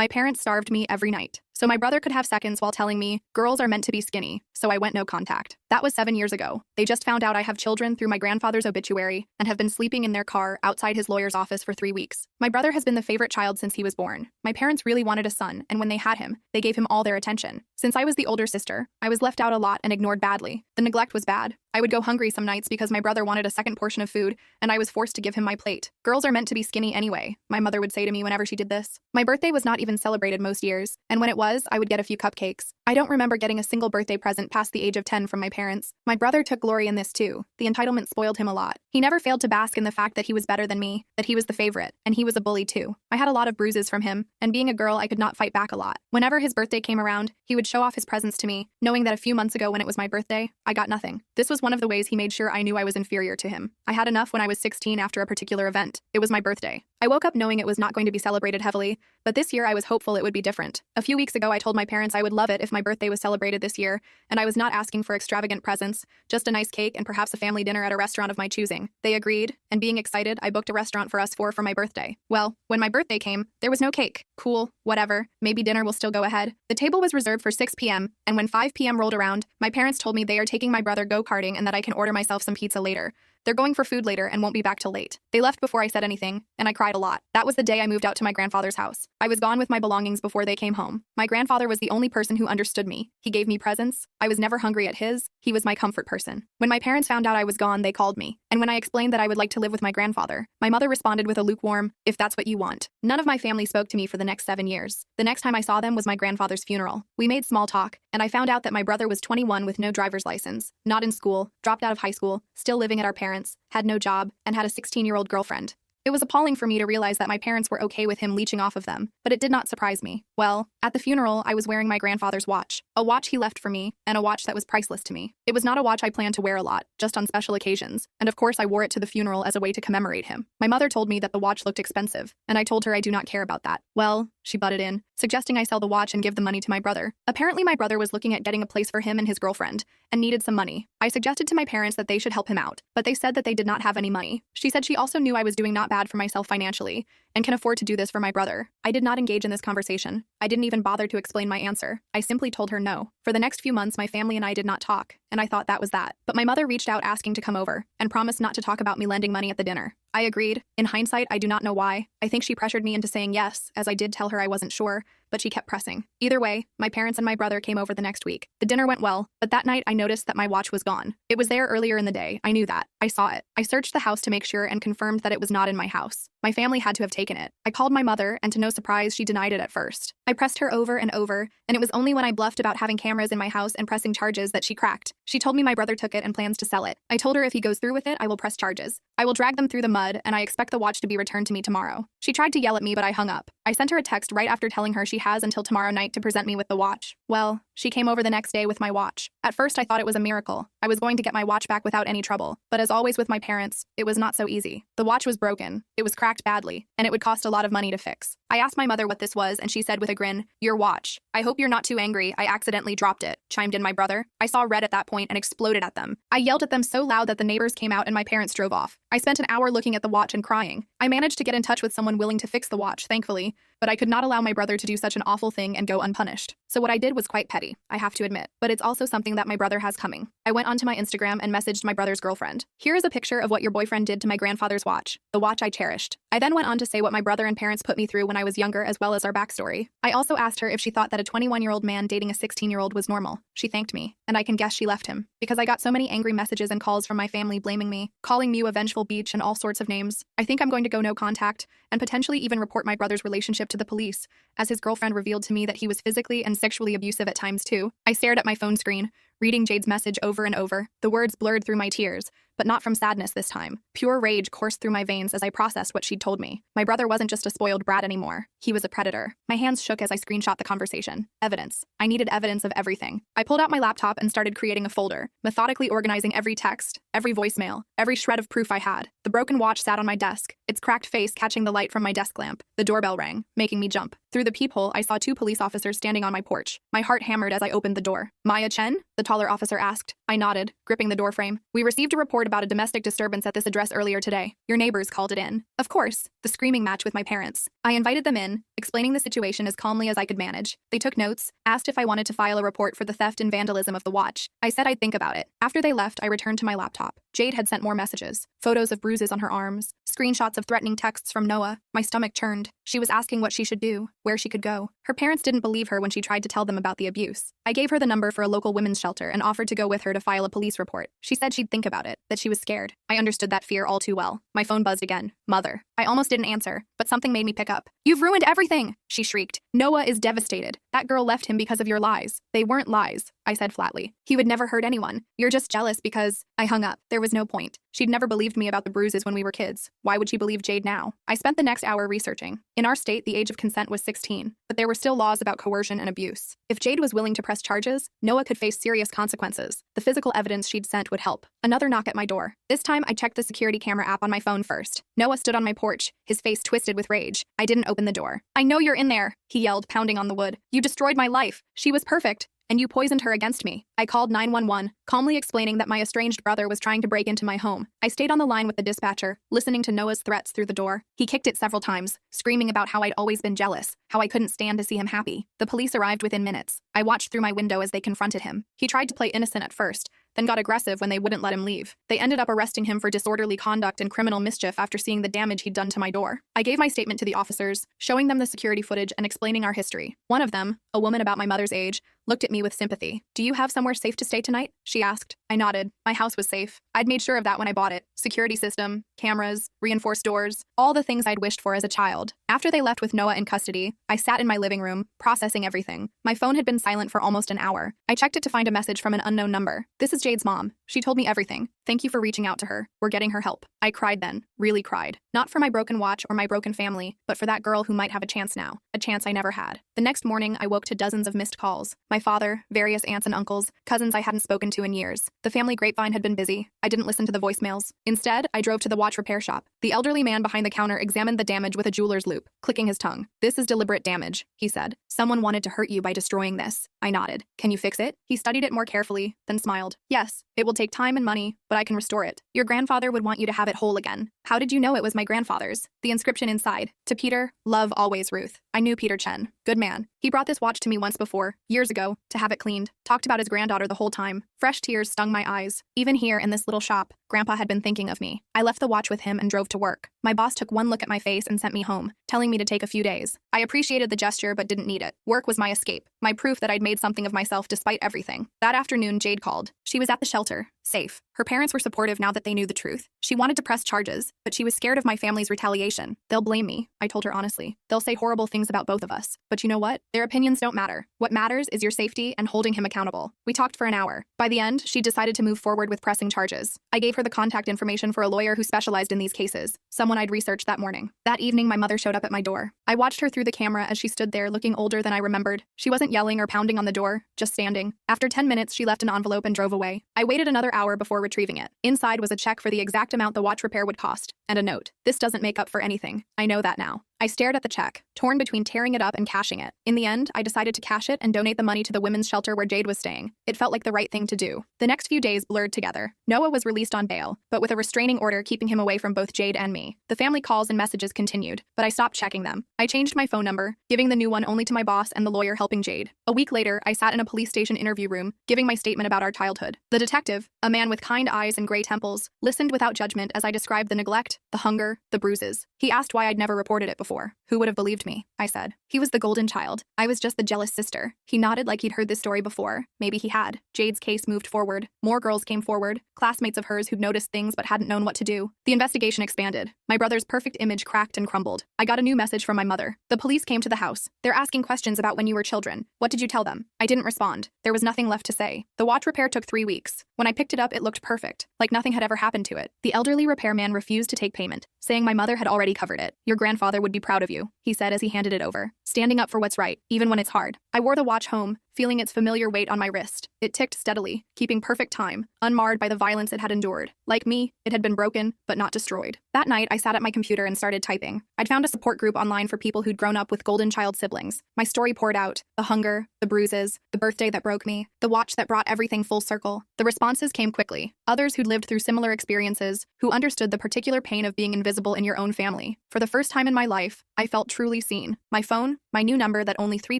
My parents starved me every night, so my brother could have seconds while telling me, girls are meant to be skinny, so I went no contact. That was 7 years ago. They just found out I have children through my grandfather's obituary and have been sleeping in their car outside his lawyer's office for 3 weeks. My brother has been the favorite child since he was born. My parents really wanted a son, and when they had him, they gave him all their attention. Since I was the older sister, I was left out a lot and ignored badly. The neglect was bad. I would go hungry some nights because my brother wanted a second portion of food, and I was forced to give him my plate. Girls are meant to be skinny anyway, my mother would say to me whenever she did this. My birthday was not even celebrated most years, and when it was, I would get a few cupcakes. I don't remember getting a single birthday present past the age of 10 from my parents. My brother took glory in this too. The entitlement spoiled him a lot. He never failed to bask in the fact that he was better than me, that he was the favorite, and he was a bully too. I had a lot of bruises from him, and being a girl, I could not fight back a lot. Whenever his birthday came around, he would show off his presents to me, knowing that a few months ago when it was my birthday, I got nothing. This was one of the ways he made sure I knew I was inferior to him. I had enough when I was 16 after a particular event. It was my birthday. I woke up knowing it was not going to be celebrated heavily, but this year I was hopeful it would be different. A few weeks ago I told my parents I would love it if my birthday was celebrated this year, and I was not asking for extravagant presents, just a nice cake and perhaps a family dinner at a restaurant of my choosing. They agreed, and being excited, I booked a restaurant for us four for my birthday. Well, when my birthday came, there was no cake. Cool, whatever, maybe dinner will still go ahead. The table was reserved for 6 p.m., and when 5 p.m. rolled around, my parents told me they are taking my brother go-karting and that I can order myself some pizza later. They're going for food later and won't be back till late. They left before I said anything, and I cried a lot. That was the day I moved out to my grandfather's house. I was gone with my belongings before they came home. My grandfather was the only person who understood me. He gave me presents. I was never hungry at his. He was my comfort person. When my parents found out I was gone, they called me. And when I explained that I would like to live with my grandfather, my mother responded with a lukewarm, "If that's what you want." None of my family spoke to me for the next 7 years. The next time I saw them was my grandfather's funeral. We made small talk, and I found out that my brother was 21 with no driver's license, not in school, dropped out of high school, still living at our parents', had no job, and had a 16-year-old girlfriend. It was appalling for me to realize that my parents were okay with him leeching off of them, but it did not surprise me. Well, at the funeral, I was wearing my grandfather's watch, a watch he left for me, and a watch that was priceless to me. It was not a watch I planned to wear a lot, just on special occasions, and of course I wore it to the funeral as a way to commemorate him. My mother told me that the watch looked expensive, and I told her I do not care about that. Well, she butted in, suggesting I sell the watch and give the money to my brother. Apparently my brother was looking at getting a place for him and his girlfriend, and needed some money. I suggested to my parents that they should help him out, but they said that they did not have any money. She said she also knew I was doing not bad for myself financially, and can afford to do this for my brother. I did not engage in this conversation. I didn't even bother to explain my answer. I simply told her no. For the next few months, my family and I did not talk, and I thought that was that. But my mother reached out asking to come over, and promised not to talk about me lending money at the dinner. I agreed. In hindsight, I do not know why. I think she pressured me into saying yes, as I did tell her I wasn't sure, but she kept pressing. Either way, my parents and my brother came over the next week. The dinner went well, but that night I noticed that my watch was gone. It was there earlier in the day. I knew that. I saw it. I searched the house to make sure and confirmed that it was not in my house. My family had to have taken it. I called my mother, and to no surprise, she denied it at first. I pressed her over and over, and it was only when I bluffed about having cameras in my house and pressing charges that she cracked. She told me my brother took it and plans to sell it. I told her if he goes through with it, I will press charges. I will drag them through the mud, and I expect the watch to be returned to me tomorrow. She tried to yell at me, but I hung up. I sent her a text right after telling her she has until tomorrow night to present me with the watch. Well, she came over the next day with my watch. At first, I thought it was a miracle. I was going to get my watch back without any trouble. But as always with my parents, it was not so easy. The watch was broken. It was cracked badly, and it would cost a lot of money to fix. I asked my mother what this was, and she said with a grin, "Your watch. I hope you're not too angry. I accidentally dropped it," chimed in my brother. I saw red at that point and exploded at them. I yelled at them so loud that the neighbors came out and my parents drove off. I spent an hour looking at the watch and crying. I managed to get in touch with someone willing to fix the watch, thankfully, but I could not allow my brother to do such an awful thing and go unpunished. So what I did was quite petty, I have to admit, but it's also something that my brother has coming. I went onto my Instagram and messaged my brother's girlfriend. "Here is a picture of what your boyfriend did to my grandfather's watch, the watch I cherished." I then went on to say what my brother and parents put me through when I was younger, as well as our backstory. I also asked her if she thought that a 21-year-old man dating a 16-year-old was normal. She thanked me, and I can guess she left him, because I got so many angry messages and calls from my family blaming me, calling me a vengeful bitch and all sorts of names. I think I'm going to go no contact, and potentially even report my brother's relationship to the police, as his girlfriend revealed to me that he was physically and sexually abusive at times too. I stared at my phone screen, reading Jade's message over and over. The words blurred through my tears, but not from sadness this time. Pure rage coursed through my veins as I processed what she'd told me. My brother wasn't just a spoiled brat anymore. He was a predator. My hands shook as I screenshot the conversation. Evidence. I needed evidence of everything. I pulled out my laptop and started creating a folder, methodically organizing every text, every voicemail, every shred of proof I had. The broken watch sat on my desk, its cracked face catching the light from my desk lamp. The doorbell rang, making me jump. Through the peephole, I saw 2 police officers standing on my porch. My heart hammered as I opened the door. "Maya Chen?" the taller officer asked. I nodded, gripping the doorframe. We received a report about a domestic disturbance at this address earlier today. Your neighbors called it in. Of course, the screaming match with my parents. I invited them in, explaining the situation as calmly as I could manage. They took notes, asked if I wanted to file a report for the theft and vandalism of the watch. I said I'd think about it. After they left, I returned to my laptop. Jade had sent more messages, photos of bruises on her arms, screenshots of threatening texts from Noah. My stomach churned. She was asking what she should do, where she could go. Her parents didn't believe her when she tried to tell them about the abuse. I gave her the number for a local women's shelter and offered to go with her to file a police report. She said she'd think about it, that she was scared. I understood that fear all too well. My phone buzzed again. Mother. I almost didn't answer, but something made me pick up. You've ruined everything, she shrieked. Noah is devastated. That girl left him because of your lies. They weren't lies, I said flatly. He would never hurt anyone. You're just jealous because… I hung up. There was no point. She'd never believed me about the bruises when we were kids. Why would she believe Jade now? I spent the next hour researching. In our state, the age of consent was 16, but there were still laws about coercion and abuse. If Jade was willing to press charges, Noah could face serious consequences. The physical evidence she'd sent would help. Another knock at my door. This time, I checked the security camera app on my phone first. Noah stood on my porch, his face twisted with rage. I didn't open the door. I know you're in there, he yelled, pounding on the wood. You destroyed my life. She was perfect. And you poisoned her against me. I called 911, calmly explaining that my estranged brother was trying to break into my home. I stayed on the line with the dispatcher, listening to Noah's threats through the door. He kicked it several times, screaming about how I'd always been jealous, how I couldn't stand to see him happy. The police arrived within minutes. I watched through my window as they confronted him. He tried to play innocent at first, then got aggressive when they wouldn't let him leave. They ended up arresting him for disorderly conduct and criminal mischief after seeing the damage he'd done to my door. I gave my statement to the officers, showing them the security footage and explaining our history. One of them, a woman about my mother's age, looked at me with sympathy. Do you have somewhere safe to stay tonight? She asked. I nodded. My house was safe. I'd made sure of that when I bought it. Security system, cameras, reinforced doors, all the things I'd wished for as a child. After they left with Noah in custody, I sat in my living room, processing everything. My phone had been silent for almost an hour. I checked it to find a message from an unknown number. This is Jade's mom. She told me everything. Thank you for reaching out to her. We're getting her help. I cried then, really cried. Not for my broken watch or my broken family, but for that girl who might have a chance now, a chance I never had. The next morning, I woke to dozens of missed calls. My father, various aunts and uncles, cousins I hadn't spoken to in years. The family grapevine had been busy. I didn't listen to the voicemails. Instead, I drove to the watch repair shop. The elderly man behind the counter examined the damage with a jeweler's loupe, clicking his tongue. This is deliberate damage, he said. Someone wanted to hurt you by destroying this. I nodded. Can you fix it? He studied it more carefully, then smiled. Yes, it will take time and money, but I can restore it. Your grandfather would want you to have it whole again. How did you know it was my grandfather's? The inscription inside. To Peter, love always Ruth. I knew Peter Chen. Good man. He brought this watch to me once before, years ago, to have it cleaned. Talked about his granddaughter the whole time. Fresh tears stung my eyes. Even here in this little shop, Grandpa had been thinking of me. I left the watch with him and drove to work. My boss took one look at my face and sent me home, telling me to take a few days. I appreciated the gesture but didn't need it. Work was my escape, my proof that I'd made something of myself despite everything. That afternoon, Jade called. She was at the shelter, safe. Her parents were supportive now that they knew the truth. She wanted to press charges, but she was scared of my family's retaliation. They'll blame me, I told her honestly. They'll say horrible things about both of us. But you know what? Their opinions don't matter. What matters is your safety and holding him accountable. We talked for an hour. By the end, she decided to move forward with pressing charges. I gave her the contact information for a lawyer who specialized in these cases, someone I'd researched that morning. That evening, my mother showed up at my door. I watched her through the camera as she stood there looking older than I remembered. She wasn't yelling or pounding on the door, just standing. After 10 minutes, she left an envelope and drove away. I waited another hour before retrieving it. Inside was a check for the exact amount the watch repair would cost, and a note. This doesn't make up for anything. I know that now. I stared at the check, torn between tearing it up and cashing it. In the end, I decided to cash it and donate the money to the women's shelter where Jade was staying. It felt like the right thing to do. The next few days blurred together. Noah was released on bail, but with a restraining order keeping him away from both Jade and me. The family calls and messages continued, but I stopped checking them. I changed my phone number, giving the new one only to my boss and the lawyer helping Jade. A week later, I sat in a police station interview room, giving my statement about our childhood. The detective, a man with kind eyes and gray temples, listened without judgment as I described the neglect, the hunger, the bruises. He asked why I'd never reported it before. Who would have believed me? I said. He was the golden child. I was just the jealous sister. He nodded like he'd heard this story before. Maybe he had. Jade's case moved forward. More girls came forward, classmates of hers who'd noticed things but hadn't known what to do. The investigation expanded. My brother's perfect image cracked and crumbled. I got a new message from my mother. The police came to the house. They're asking questions about when you were children. What did you tell them? I didn't respond. There was nothing left to say. The watch repair took 3 weeks. When I picked it up, it looked perfect, like nothing had ever happened to it. The elderly repairman refused to take payment, saying my mother had already covered it. Your grandfather would be proud of you, he said as he handed it over. Standing up for what's right, even when it's hard. I wore the watch home, feeling its familiar weight on my wrist. It ticked steadily, keeping perfect time, unmarred by the violence it had endured. Like me, it had been broken, but not destroyed. That night, I sat at my computer and started typing. I'd found a support group online for people who'd grown up with golden child siblings. My story poured out: the hunger, the bruises, the birthday that broke me, the watch that brought everything full circle. The responses came quickly. Others who'd lived through similar experiences, who understood the particular pain of being invisible in your own family. For the first time in my life, I felt truly seen. My phone, my new number that only 3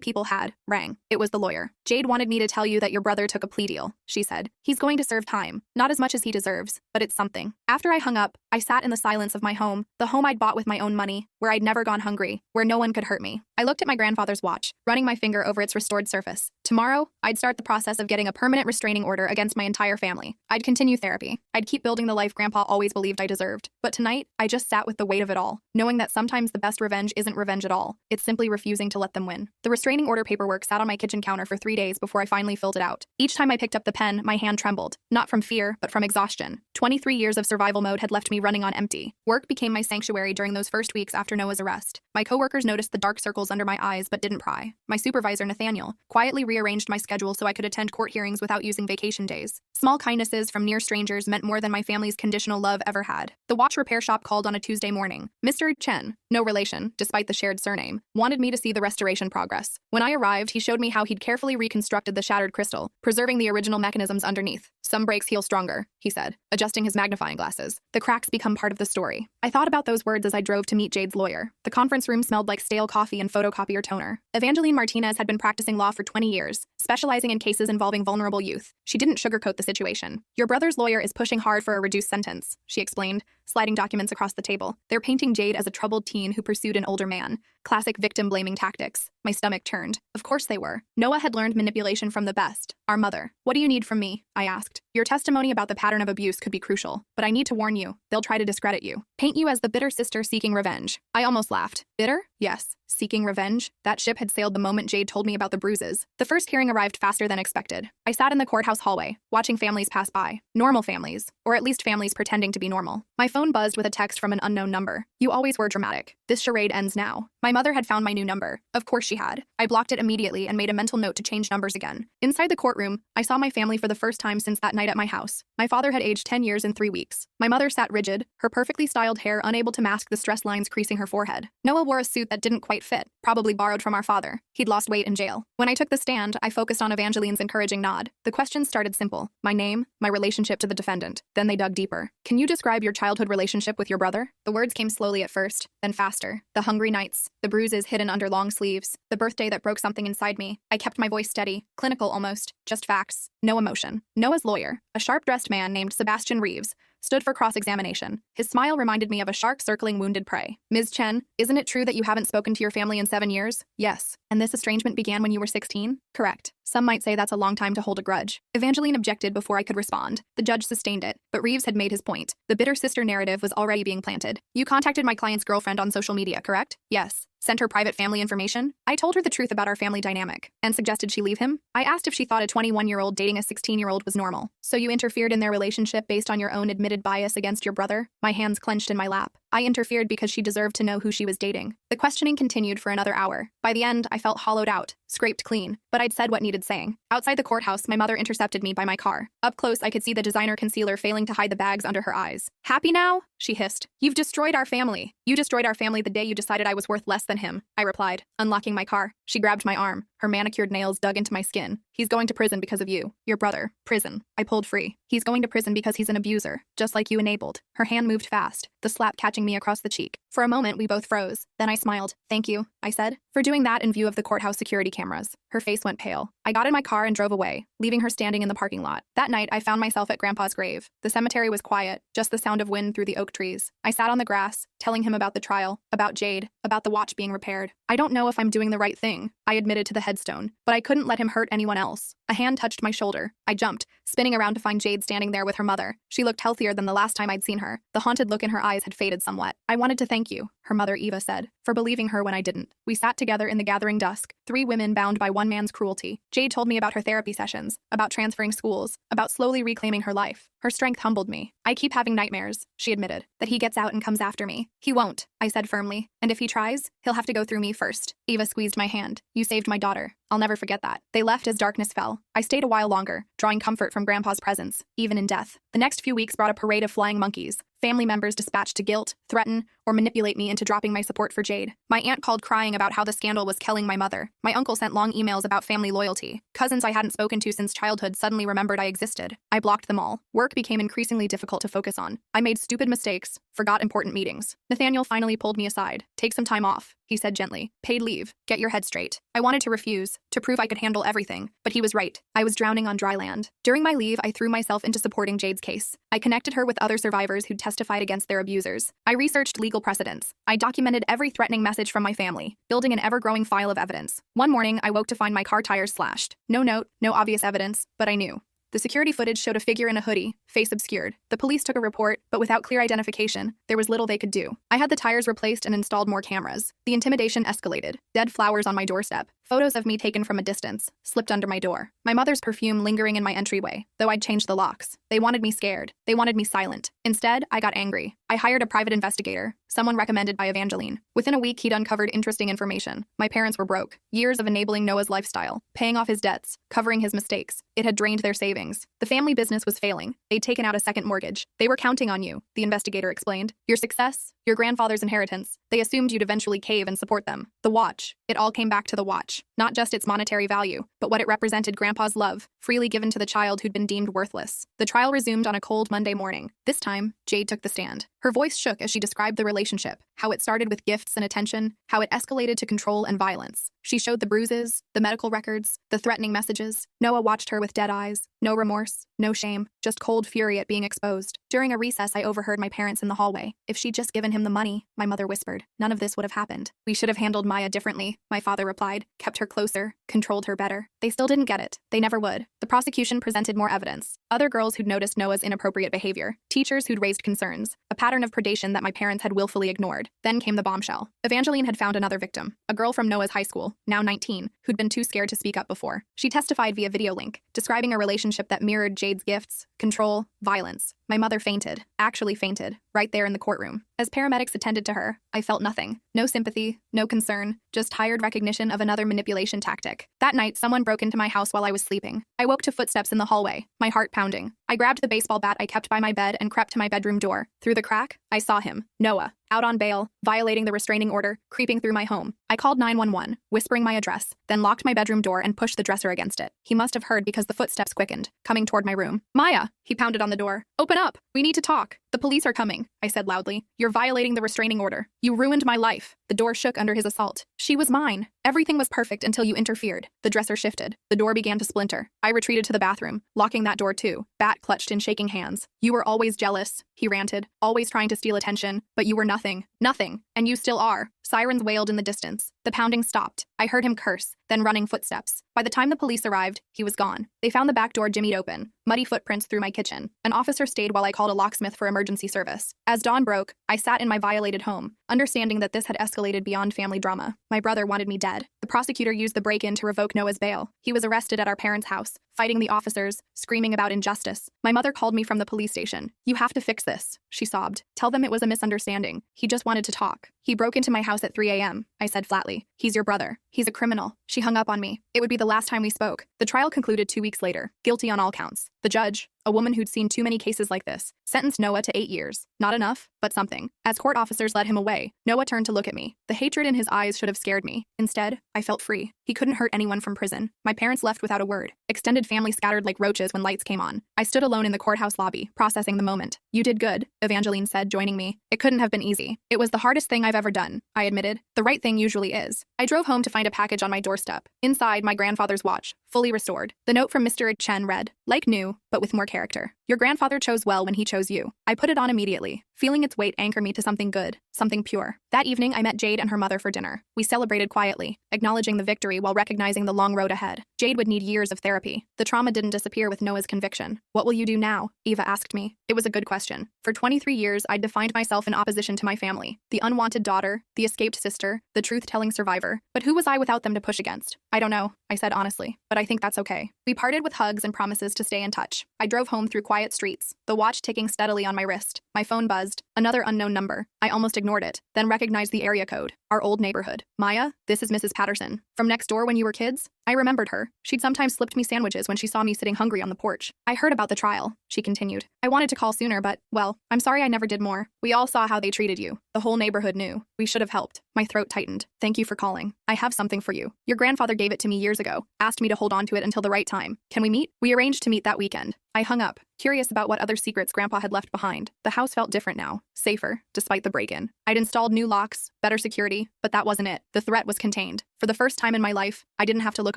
people had, rang. It was the lawyer. "Jade wanted me to tell you that your brother took a plea deal," she said. "He's going to serve time. Not as much as he deserves, but it's something." After I hung up, I sat in the silence of my home, the home I'd bought with my own money, where I'd never gone hungry, where no one could hurt me. I looked at my grandfather's watch, running my finger over its restored surface. Tomorrow, I'd start the process of getting a permanent restraining order against my entire family. I'd continue therapy. I'd keep building the life Grandpa always believed I deserved. But tonight, I just sat with the weight of it all, knowing that sometimes the best revenge isn't revenge at all. It's simply refusing to let them win. The restraining order paperwork sat on my kitchen counter for 3 days before I finally filled it out. Each time I picked up the pen, my hand trembled, not from fear, but from exhaustion. 23 years of survival mode had left me running on empty. Work became my sanctuary during those first weeks after Noah's arrest. My coworkers noticed the dark circles under my eyes but didn't pry. My supervisor, Nathaniel, quietly rearranged my schedule so I could attend court hearings without using vacation days. Small kindnesses from near strangers meant more than my family's conditional love ever had. The watch repair shop called on a Tuesday morning. Mr. Chen, no relation, despite the shared surname, wanted me to see the restoration progress. When I arrived, he showed me how he'd carefully reconstructed the shattered crystal, preserving the original mechanisms underneath. "Some breaks heal stronger," he said, adjusting his magnifying glasses. "The cracks become part of the story." I thought about those words as I drove to meet Jade's lawyer. The conference room smelled like stale coffee and photocopier toner. Evangeline Martinez had been practicing law for 20 years, specializing in cases involving vulnerable youth. She didn't sugarcoat the situation. "Your brother's lawyer is pushing hard for a reduced sentence," she explained, sliding documents across the table. "They're painting Jade as a troubled teen who pursued an older man. Classic victim-blaming tactics." My stomach turned. Of course they were. Noah had learned manipulation from the best, our mother. "What do you need from me?" I asked. "Your testimony about the pattern of abuse could be crucial, but I need to warn you, they'll try to discredit you. Paint you as the bitter sister seeking revenge." I almost laughed. Bitter? Yes. Seeking revenge? That ship had sailed the moment Jade told me about the bruises. The first hearing arrived faster than expected. I sat in the courthouse hallway, watching families pass by. Normal families, or at least families pretending to be normal. My phone buzzed with a text from an unknown number. "You always were dramatic. This charade ends now." My mother had found my new number. Of course she had. I blocked it immediately and made a mental note to change numbers again. Inside the courtroom, I saw my family for the first time since that night at my house. My father had aged 10 years in 3 weeks. My mother sat rigid, her perfectly styled hair unable to mask the stress lines creasing her forehead. Noah wore a suit that didn't quite fit, probably borrowed from our father. He'd lost weight in jail. When I took the stand, I focused on Evangeline's encouraging nod. The questions started simple: my name, my relationship to the defendant. Then they dug deeper. "Can you describe your childhood relationship with your brother?" The words came slowly at first, then faster. The hungry nights, the bruises hidden under long sleeves, the birthday that broke something inside me. I kept my voice steady, clinical almost, just facts, no emotion. Noah's lawyer, a sharp-dressed man named Sebastian Reeves, stood for cross-examination. His smile reminded me of a shark circling wounded prey. "Ms. Chen, isn't it true that you haven't spoken to your family in 7 years?" "Yes." "And this estrangement began when you were 16? "Correct." "Some might say that's a long time to hold a grudge." Evangeline objected before I could respond. The judge sustained it, but Reeves had made his point. The bitter sister narrative was already being planted. "You contacted my client's girlfriend on social media, correct?" "Yes." "Sent her private family information?" "I told her the truth about our family dynamic." "And suggested she leave him?" "I asked if she thought a 21-year-old dating a 16-year-old was normal." "So you interfered in their relationship based on your own admitted bias against your brother?" My hands clenched in my lap. I interfered because she deserved to know who she was dating. The questioning continued for another hour. By the end, I felt hollowed out, scraped clean, but I'd said what needed saying. Outside the courthouse, my mother intercepted me by my car. Up close, I could see the designer concealer failing to hide the bags under her eyes. "Happy now?" she hissed. "You've destroyed our family. You destroyed our family the day you decided I was worth less than him," I replied, unlocking my car. She grabbed my arm. Her manicured nails dug into my skin. "He's going to prison because of you. Your brother. Prison." I pulled free. "He's going to prison because he's an abuser, just like you enabled." Her hand moved fast, the slap catching me across the cheek. For a moment, we both froze. Then I smiled. "Thank you," I said, "for doing that in view of the courthouse security cameras." Her face went pale. I got in my car and drove away, leaving her standing in the parking lot. That night, I found myself at Grandpa's grave. The cemetery was quiet, just the sound of wind through the oak trees. I sat on the grass, telling him about the trial, about Jade, about the watch being repaired. "I don't know if I'm doing the right thing," I admitted to the headstone, but I couldn't let him hurt anyone else. A hand touched my shoulder. I jumped, spinning around to find Jade standing there with her mother. She looked healthier than the last time I'd seen her. The haunted look in her eyes had faded somewhat. "I wanted to thank you," her mother Eva said, "for believing her when I didn't." We sat together in the gathering dusk, 3 women bound by one man's cruelty. Jade told me about her therapy sessions, about transferring schools, about slowly reclaiming her life. Her strength humbled me. "I keep having nightmares," she admitted, "that he gets out and comes after me. He won't, I said firmly. And if he tries, he'll have to go through me first. Eva squeezed my hand. You saved my daughter. I'll never forget that. They left as darkness fell. I stayed a while longer, drawing comfort from Grandpa's presence, even in death. The next few weeks brought a parade of flying monkeys. Family members dispatched to guilt, threaten, or manipulate me into dropping my support for Jade. My aunt called crying about how the scandal was killing my mother. My uncle sent long emails about family loyalty. Cousins I hadn't spoken to since childhood suddenly remembered I existed. I blocked them all. Work became increasingly difficult to focus on. I made stupid mistakes, forgot important meetings. Nathaniel finally pulled me aside. Take some time off, he said gently. Paid leave. Get your head straight. I wanted to refuse, to prove I could handle everything, but he was right. I was drowning on dry land. During my leave, I threw myself into supporting Jade's case. I connected her with other survivors who'd testified against their abusers. I researched legal precedents. I documented every threatening message from my family, building an ever-growing file of evidence. One morning, I woke to find my car tires slashed. No note, no obvious evidence, but I knew. The security footage showed a figure in a hoodie, face obscured. The police took a report, but without clear identification, there was little they could do. I had the tires replaced and installed more cameras. The intimidation escalated. Dead flowers on my doorstep. Photos of me taken from a distance, slipped under my door. My mother's perfume lingering in my entryway, though I'd changed the locks. They wanted me scared. They wanted me silent. Instead, I got angry. I hired a private investigator, someone recommended by Evangeline. Within a week, he'd uncovered interesting information. My parents were broke. Years of enabling Noah's lifestyle, paying off his debts, covering his mistakes. It had drained their savings. The family business was failing. They'd taken out a second mortgage. They were counting on you, the investigator explained. Your success, your grandfather's inheritance. They assumed you'd eventually cave and support them. The watch. It all came back to the watch. Not just its monetary value, but what it represented: Grandpa's love, freely given to the child who'd been deemed worthless. The trial resumed on a cold Monday morning. This time, Jade took the stand. Her voice shook as she described the relationship, how it started with gifts and attention, how it escalated to control and violence. She showed the bruises, the medical records, the threatening messages. Noah watched her with dead eyes. No remorse, no shame, just cold fury at being exposed. During a recess, I overheard my parents in the hallway. If she'd just given him the money, my mother whispered, none of this would have happened. We should have handled Maya differently, my father replied, kept her closer, controlled her better. They still didn't get it. They never would. The prosecution presented more evidence. Other girls who'd noticed Noah's inappropriate behavior. Teachers who'd raised concerns. A pattern of predation that my parents had willfully ignored. Then came the bombshell. Evangeline had found another victim, a girl from Noah's high school, now 19, who'd been too scared to speak up before. She testified via video link, describing a relationship that mirrored Jade's gifts, control, violence. My mother fainted, actually fainted, right there in the courtroom. As paramedics attended to her, I felt nothing. No sympathy, no concern, just tired recognition of another manipulation tactic. That night, someone broke into my house while I was sleeping. I woke to footsteps in the hallway, my heart pounding. I grabbed the baseball bat I kept by my bed and crept to my bedroom door. Through the crack, I saw him, Noah, out on bail, violating the restraining order, creeping through my home. I called 911, whispering my address, then locked my bedroom door and pushed the dresser against it. He must have heard because the footsteps quickened, coming toward my room. Maya, he pounded on the door. Open up. We need to talk. The police are coming, I said loudly. You're violating the restraining order. You ruined my life. The door shook under his assault. She was mine. Everything was perfect until you interfered. The dresser shifted. The door began to splinter. I retreated to the bathroom, locking that door too, bat clutched in shaking hands. You were always jealous, he ranted, always trying to steal attention, but you were nothing. Nothing. And you still are. Sirens wailed in the distance. The pounding stopped. I heard him curse, then running footsteps. By the time the police arrived, he was gone. They found the back door jimmied open, muddy footprints through my kitchen. An officer stayed while I called a locksmith for emergency service. As dawn broke, I sat in my violated home, understanding that this had escalated beyond family drama. My brother wanted me dead. The prosecutor used the break-in to revoke Noah's bail. He was arrested at our parents' house, fighting the officers, screaming about injustice. My mother called me from the police station. You have to fix this, she sobbed. Tell them it was a misunderstanding. He just wanted to talk. He broke into my house at 3 a.m., I said flatly. He's your brother. He's a criminal. She hung up on me. It would be the last time we spoke. The trial concluded 2 weeks later, guilty on all counts. The judge, a woman who'd seen too many cases like this, sentenced Noah to 8 years. Not enough, but something. As court officers led him away, Noah turned to look at me. The hatred in his eyes should have scared me. Instead, I felt free. He couldn't hurt anyone from prison. My parents left without a word. Extended family scattered like roaches when lights came on. I stood alone in the courthouse lobby, processing the moment. You did good, Evangeline said, joining me. It couldn't have been easy. It was the hardest thing I've ever done, I admitted. The right thing usually is. I drove home to find a package on my doorstep. Inside, my grandfather's watch, fully restored. The note from Mr. Chen read, like new, but with more character. Your grandfather chose well when he chose you. I put it on immediately, feeling its weight anchor me to something good, something pure. That evening, I met Jade and her mother for dinner. We celebrated quietly, acknowledging the victory while recognizing the long road ahead. Jade would need years of therapy. The trauma didn't disappear with Noah's conviction. What will you do now? Eva asked me. It was a good question. For 23 years, I'd defined myself in opposition to my family. The unwanted daughter, the escaped sister, the truth-telling survivor. But who was I without them to push against? I don't know, I said honestly, but I think that's okay. We parted with hugs and promises to stay in touch. I drove home through quiet quiet streets, the watch ticking steadily on my wrist. My phone buzzed. Another unknown number. I almost ignored it, then recognized the area code. Our old neighborhood. Maya, this is Mrs. Patterson. From next door when you were kids? I remembered her. She'd sometimes slipped me sandwiches when she saw me sitting hungry on the porch. I heard about the trial, she continued. I wanted to call sooner, but, well, I'm sorry I never did more. We all saw how they treated you. The whole neighborhood knew. We should have helped. My throat tightened. Thank you for calling. I have something for you. Your grandfather gave it to me years ago, asked me to hold on to it until the right time. Can we meet? We arranged to meet that weekend. I hung up, curious about what other secrets Grandpa had left behind. The house felt different now, safer, despite the break-in. I'd installed new locks, better security, but that wasn't it. The threat was contained. For the first time in my life, I didn't have to look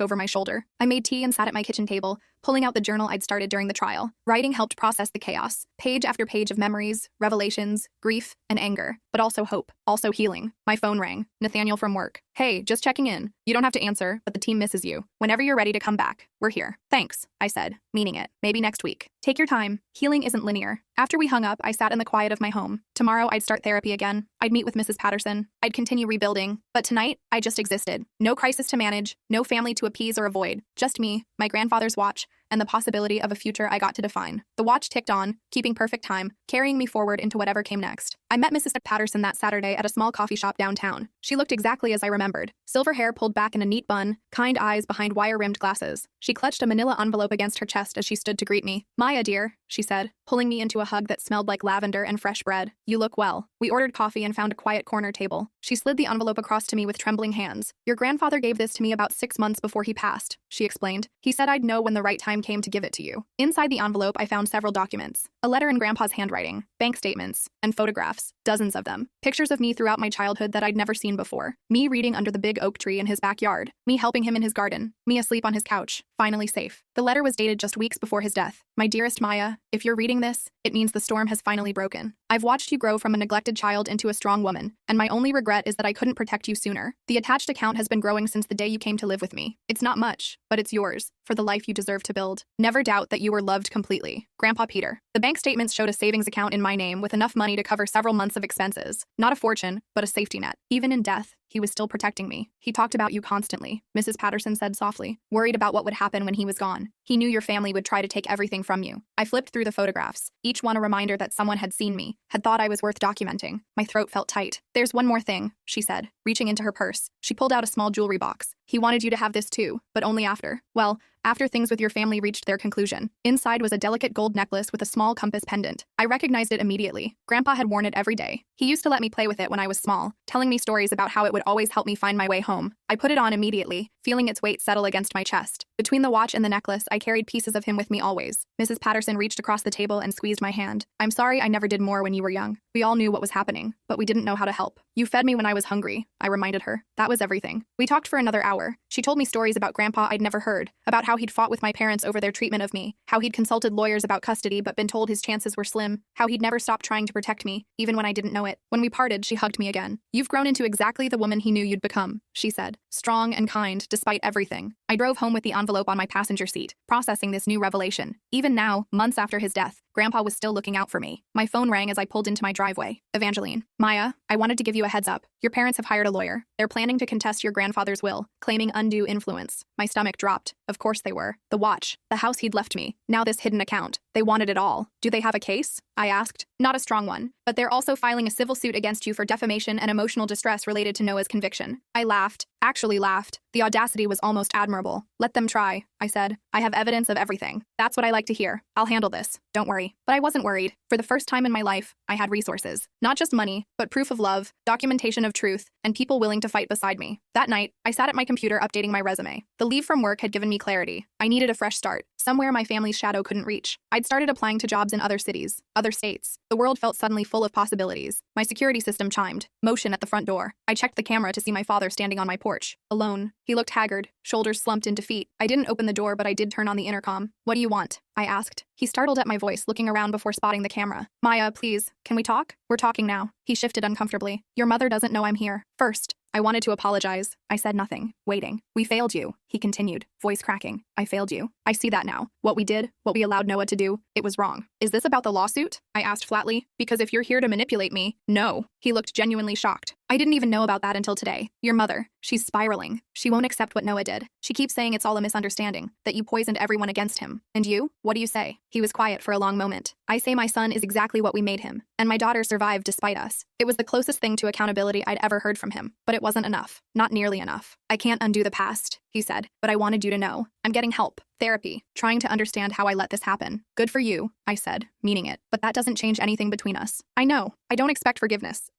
over my shoulder. I made tea and sat at my kitchen table, pulling out the journal I'd started during the trial. Writing helped process the chaos, page after page of memories, revelations, grief, and anger, but also hope, also healing. My phone rang. Nathaniel from work. Hey, just checking in. You don't have to answer, but the team misses you. Whenever you're ready to come back, we're here. Thanks, I said, meaning it. Maybe next week. Take your time. Healing isn't linear. After we hung up, I sat in the quiet of my home. Tomorrow, I'd start therapy again. I'd meet with Mrs. Patterson. I'd continue rebuilding. But tonight, I just existed. No crisis to manage, no family to appease or avoid. Just me, my grandfather's watch, and the possibility of a future I got to define. The watch ticked on, keeping perfect time, carrying me forward into whatever came next. I met Mrs. Patterson that Saturday at a small coffee shop downtown. She looked exactly as I remembered. Silver hair pulled back in a neat bun, kind eyes behind wire-rimmed glasses. She clutched a manila envelope against her chest as she stood to greet me. Maya, dear, she said, pulling me into a hug that smelled like lavender and fresh bread. You look well. We ordered coffee and found a quiet corner table. She slid the envelope across to me with trembling hands. Your grandfather gave this to me about 6 months before he passed, she explained. He said I'd know when the right time came to give it to you. Inside the envelope, I found several documents. A letter in Grandpa's handwriting, bank statements, and photographs, dozens of them. Pictures of me throughout my childhood that I'd never seen before. Me reading under the big oak tree in his backyard. Me helping him in his garden. Me asleep on his couch, finally safe. The letter was dated just weeks before his death. My dearest Maya, if you're reading this, it means the storm has finally broken. I've watched you grow from a neglected child into a strong woman, and my only regret is that I couldn't protect you sooner. The attached account has been growing since the day you came to live with me. It's not much, but it's yours, for the life you deserve to build. Never doubt that you were loved completely. Grandpa Peter. The bank statements showed a savings account in my name with enough money to cover several months of expenses. Not a fortune, but a safety net. Even in death, he was still protecting me. He talked about you constantly, Mrs. Patterson said softly, worried about what would happen when he was gone. He knew your family would try to take everything from you. I flipped through the photographs, each one a reminder that someone had seen me, had thought I was worth documenting. My throat felt tight. There's one more thing, she said, reaching into her purse. She pulled out a small jewelry box. He wanted you to have this too, but only after. Well, after things with your family reached their conclusion. Inside was a delicate gold necklace with a small compass pendant. I recognized it immediately. Grandpa had worn it every day. He used to let me play with it when I was small, telling me stories about how it would always help me find my way home. I put it on immediately, feeling its weight settle against my chest. Between the watch and the necklace, I carried pieces of him with me always. Mrs. Patterson reached across the table and squeezed my hand. I'm sorry I never did more when you were young. We all knew what was happening, but we didn't know how to help. You fed me when I was hungry, I reminded her. That was everything. We talked for another hour. She told me stories about Grandpa I'd never heard, about how he'd fought with my parents over their treatment of me, how he'd consulted lawyers about custody but been told his chances were slim, how he'd never stopped trying to protect me, even when I didn't know it. When we parted, she hugged me again. You've grown into exactly the woman he knew you'd become, she said, strong and kind despite everything. I drove home with the envelope on my passenger seat, processing this new revelation. Even now, months after his death, Grandpa was still looking out for me. My phone rang as I pulled into my driveway. Evangeline. Maya, I wanted to give you a heads up. Your parents have hired a lawyer. They're planning to contest your grandfather's will, claiming undue influence. My stomach dropped. Of course they were. The watch, the house he'd left me, now this hidden account. They wanted it all. Do they have a case? I asked. Not a strong one, but they're also filing a civil suit against you for defamation and emotional distress related to Noah's conviction. I laughed. Actually laughed. The audacity was almost admirable. Let them try, I said. I have evidence of everything. That's what I like to hear. I'll handle this. Don't worry. But I wasn't worried. For the first time in my life, I had resources. Not just money, but proof of love, documentation of truth, and people willing to fight beside me. That night, I sat at my computer updating my resume. The leave from work had given me clarity. I needed a fresh start, somewhere my family's shadow couldn't reach. I'd started applying to jobs in other cities, other states. The world felt suddenly full of possibilities. My security system chimed. Motion at the front door. I checked the camera to see my father standing on my porch, alone. He looked haggard, shoulders slumped in defeat. I didn't open the door, but I did turn on the intercom. What do you want? I asked. He startled at my voice, looking around before spotting the camera. Maya, please, can we talk? We're talking now. He shifted uncomfortably. Your mother doesn't know I'm here. First, I wanted to apologize. I said nothing, waiting. We failed you, he continued, voice cracking. I failed you. I see that now. What we did, what we allowed Noah to do, it was wrong. Is this about the lawsuit? I asked flatly. Because if you're here to manipulate me, no. He looked genuinely shocked. I didn't even know about that until today. Your mother, she's spiraling. She won't accept what Noah did. She keeps saying it's all a misunderstanding, that you poisoned everyone against him. And you? What do you say? He was quiet for a long moment. I say my son is exactly what we made him, and my daughter survived despite us. It was the closest thing to accountability I'd ever heard from him, but it wasn't enough. Not nearly enough. I can't undo the past, he said, but I wanted you to know. I'm getting help. Therapy. Trying to understand how I let this happen. Good for you, I said, meaning it. But that doesn't change anything between us. I know. I don't expect forgiveness.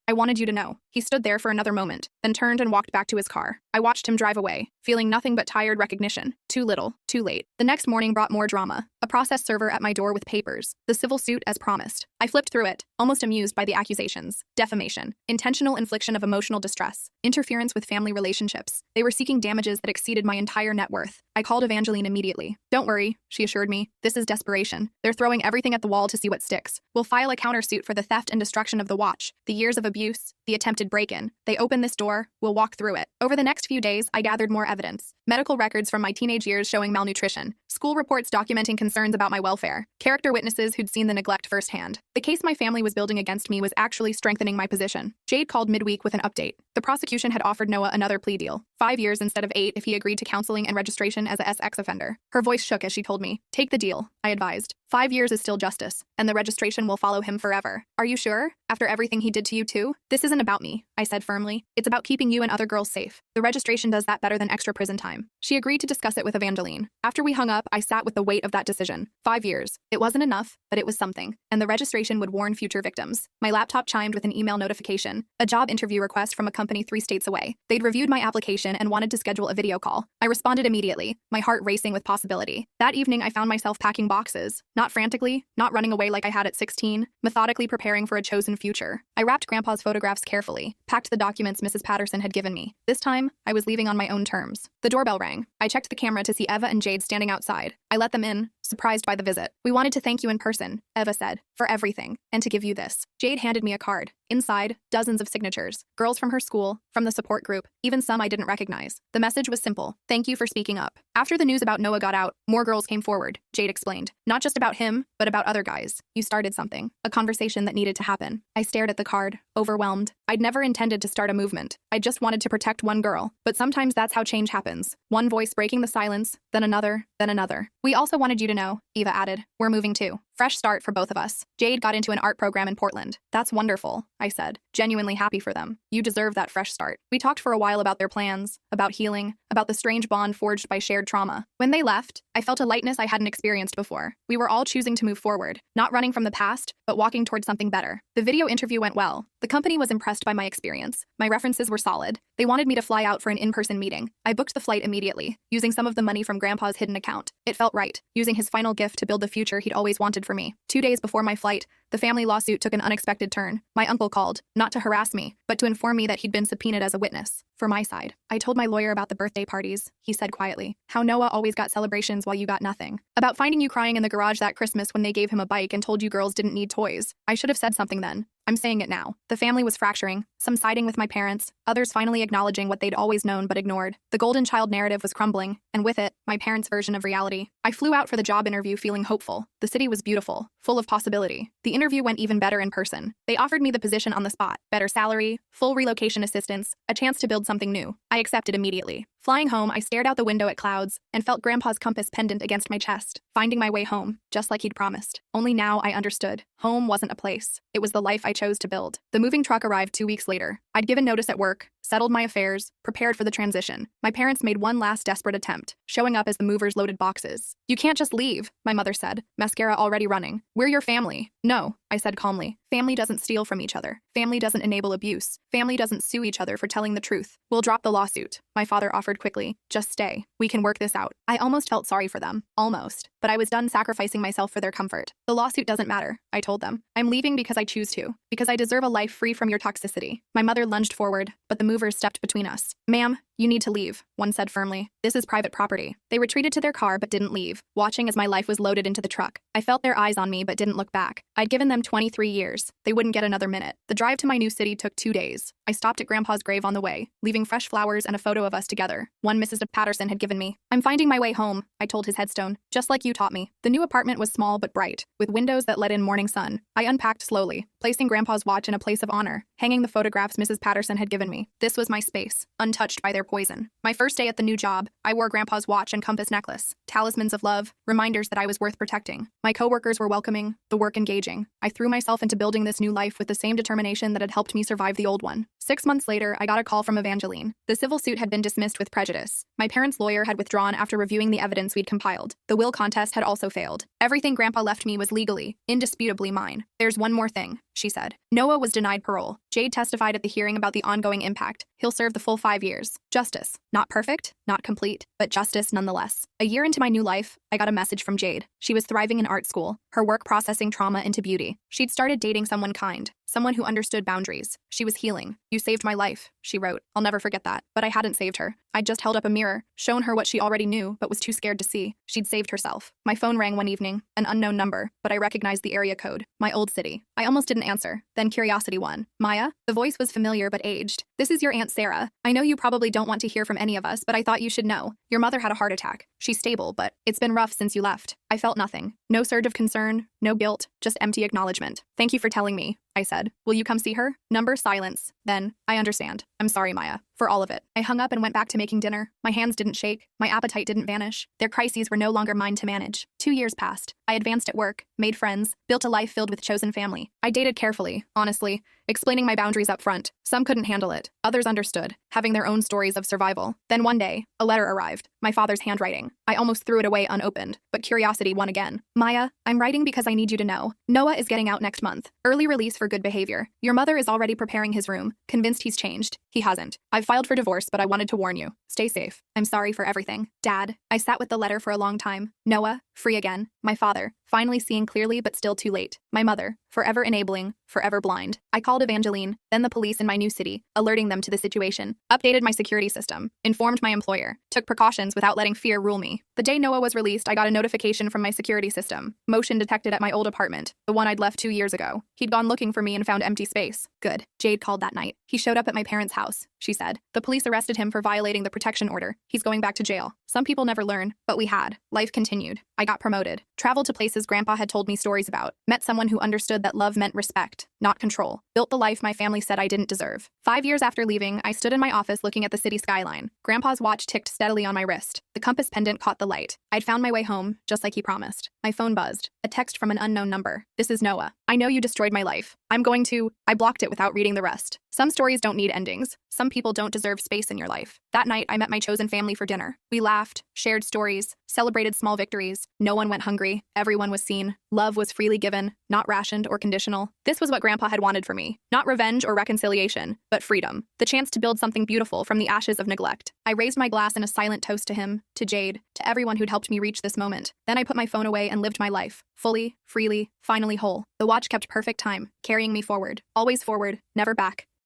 I wanted you to know. He stood there for another moment, then turned and walked back to his car. I watched him drive away, feeling nothing but tired recognition. Too little, too late. The next morning brought more drama. A process server at my door with papers. The civil suit as promised. I flipped through it, almost amused by the accusations. Defamation. Intentional infliction of emotional distress. Interference with family relationships. They were seeking damages that exceeded my entire net worth. I called Evangeline immediately. Don't worry, she assured me. This is desperation. They're throwing everything at the wall to see what sticks. We'll file a countersuit for the theft and destruction of the watch, the years of abuse, the attempted break-in. They open this door, we'll walk through it. Over the next few days, I gathered more evidence. Medical records from my teenage years showing malnutrition. School reports documenting concerns about my welfare. Character witnesses who'd seen the neglect firsthand. The case my family was building against me was actually strengthening my position. Jade called midweek with an update. The prosecution had offered Noah another plea deal. 5 years instead of 8 if he agreed to counseling and registration as a SX offender. Her voice shook as she told me, "Take the deal," I advised. 5 years is still justice, and the registration will follow him forever. Are you sure? After everything he did to you too? This isn't about me, I said firmly. It's about keeping you and other girls safe. The registration does that better than extra prison time. She agreed to discuss it with Evangeline. After we hung up, I sat with the weight of that decision. 5 years. It wasn't enough, but it was something. And the registration would warn future victims. My laptop chimed with an email notification. A job interview request from a company 3 states away. They'd reviewed my application and wanted to schedule a video call. I responded immediately, my heart racing with possibility. That evening, I found myself packing boxes. Not frantically, not running away like I had at 16, methodically preparing for a chosen future. I wrapped Grandpa's photographs carefully, packed the documents Mrs. Patterson had given me. This time, I was leaving on my own terms. The doorbell rang. I checked the camera to see Eva and Jade standing outside. I let them in, surprised by the visit. "We wanted to thank you in person," Eva said, "for everything, and to give you this." Jade handed me a card. Inside, dozens of signatures. Girls from her school, from the support group, even some I didn't recognize. The message was simple. Thank you for speaking up. After the news about Noah got out, more girls came forward, Jade explained. Not just about him, but about other guys. You started something. A conversation that needed to happen. I stared at the card, overwhelmed. I'd never intended to start a movement. I just wanted to protect one girl. But sometimes that's how change happens. One voice breaking the silence, then another, then another. We also wanted you to know, Eva added. We're moving too. Fresh start for both of us. Jade got into an art program in Portland. That's wonderful, I said, genuinely happy for them. You deserve that fresh start. We talked for a while about their plans, about healing, about the strange bond forged by shared trauma. When they left, I felt a lightness I hadn't experienced before. We were all choosing to move forward, not running from the past, but walking towards something better. The video interview went well. The company was impressed by my experience. My references were solid. They wanted me to fly out for an in-person meeting. I booked the flight immediately, using some of the money from Grandpa's hidden account. It felt right, using his final gift to build the future he'd always wanted for me. 2 days before my flight, the family lawsuit took an unexpected turn. My uncle called, not to harass me, but to inform me that he'd been subpoenaed as a witness. For my side, I told my lawyer about the birthday parties, he said quietly. How Noah always got celebrations while you got nothing. About finding you crying in the garage that Christmas when they gave him a bike and told you girls didn't need toys. I should have said something then. I'm saying it now. The family was fracturing, some siding with my parents, others finally acknowledging what they'd always known but ignored. The golden child narrative was crumbling, and with it, my parents' version of reality. I flew out for the job interview feeling hopeful. The city was beautiful, full of possibility. The interview went even better in person. They offered me the position on the spot, better salary, full relocation assistance, a chance to build something new. I accepted immediately. Flying home, I stared out the window at clouds and felt Grandpa's compass pendant against my chest, finding my way home, just like he'd promised. Only now I understood. Home wasn't a place. It was the life I chose to build. The moving truck arrived 2 weeks later. I'd given notice at work, settled my affairs, prepared for the transition. My parents made one last desperate attempt, showing up as the movers loaded boxes. "You can't just leave," my mother said, mascara already running. "We're your family." "No," I said calmly. "Family doesn't steal from each other. Family doesn't enable abuse. Family doesn't sue each other for telling the truth. We'll drop the lawsuit," my father offered quickly. "Just stay. We can work this out." I almost felt sorry for them. Almost. But I was done sacrificing myself for their comfort. "The lawsuit doesn't matter," I told them. "I'm leaving because I choose to. Because I deserve a life free from your toxicity." My mother lunged forward, but the movers stepped between us. "Ma'am, You need to leave, one said firmly. This is private property. They retreated to their car but didn't leave, watching as my life was loaded into the truck. I felt their eyes on me but didn't look back. I'd given them 23 years. They wouldn't get another minute. The drive to my new city took 2 days. I stopped at Grandpa's grave on the way, leaving fresh flowers and a photo of us together, one Mrs. Patterson had given me. I'm finding my way home, I told his headstone, just like you taught me. The new apartment was small but bright, with windows that let in morning sun. I unpacked slowly, placing Grandpa's watch in a place of honor, hanging the photographs Mrs. Patterson had given me. This was my space, untouched by their poison. My first day at the new job, I wore Grandpa's watch and compass necklace, talismans of love, reminders that I was worth protecting. My coworkers were welcoming, the work engaging. I threw myself into building this new life with the same determination that had helped me survive the old one. 6 months later, I got a call from Evangeline. The civil suit had been dismissed with prejudice. My parents' lawyer had withdrawn after reviewing the evidence we'd compiled. The will contest had also failed. Everything Grandpa left me was legally, indisputably mine. There's one more thing, she said. Noah was denied parole. Jade testified at the hearing about the ongoing impact. He'll serve the full 5 years. Justice. Not perfect, not complete, but justice nonetheless. A year into my new life, I got a message from Jade. She was thriving in art school, her work processing trauma into beauty. She'd started dating someone kind, someone who understood boundaries. She was healing. You saved my life, she wrote. I'll never forget that. But I hadn't saved her. I'd just held up a mirror, shown her what she already knew, but was too scared to see. She'd saved herself. My phone rang one evening, an unknown number, but I recognized the area code. My old city. I almost didn't answer. Then curiosity won. Maya? The voice was familiar but aged. This is your Aunt Sarah. I know you probably don't want to hear from any of us, but I thought you should know. Your mother had a heart attack. She's stable, but it's been rough since you left. I felt nothing. No surge of concern, no guilt, just empty acknowledgement. Thank you for telling me, I said. Will you come see her? Number silence. Then, I understand. I'm sorry, Maya, for all of it. I hung up and went back to making dinner. My hands didn't shake. My appetite didn't vanish. Their crises were no longer mine to manage. 2 years passed. I advanced at work, made friends, built a life filled with chosen family. I dated carefully, honestly, explaining my boundaries up front. Some couldn't handle it. Others understood, having their own stories of survival. Then one day, a letter arrived, my father's handwriting. I almost threw it away unopened, but curiosity won again. Maya, I'm writing because I need you to know. Noah is getting out next month. Early release for good behavior. Your mother is already preparing his room, convinced he's changed. He hasn't. I've filed for divorce, but I wanted to warn you. Stay safe. I'm sorry for everything. Dad. I sat with the letter for a long time. Noah, free again. My father, finally seeing clearly but still too late. My mother, forever enabling, forever blind. I called Evangeline, then the police in my new city, alerting them to the situation. Updated my security system. Informed my employer. Took precautions without letting fear rule me. The day Noah was released, I got a notification from my security system. Motion detected at my old apartment, the one I'd left 2 years ago. He'd gone looking for me and found empty space. Good. Jade called that night. He showed up at my parents' house, she said. The police arrested him for violating the protection order. He's going back to jail. Some people never learn, but we had. Life continued. I got promoted. Traveled to places Grandpa had told me stories about. Met someone who understood that love meant respect, not control. Built the life my family said I didn't deserve. 5 years after leaving, I stood in my office looking at the city skyline. Grandpa's watch ticked steadily on my wrist. The compass pendant caught the light. I'd found my way home, just like he promised. My phone buzzed. A text from an unknown number. This is Noah. I know you destroyed my life. I blocked it without reading the rest. Some stories don't need endings. Some people don't deserve space in your life. That night, I met my chosen family for dinner. We laughed, shared stories, celebrated small victories. No one went hungry. Everyone was seen. Love was freely given, not rationed or conditional. This was what Grandpa had wanted for me. Not revenge or reconciliation, but freedom. The chance to build something beautiful from the ashes of neglect. I raised my glass in a silent toast to him, to Jade, to everyone who'd helped me reach this moment. Then I put my phone away and lived my life. Fully, freely, finally whole. The watch kept perfect time, carrying me forward. Always forward, never back.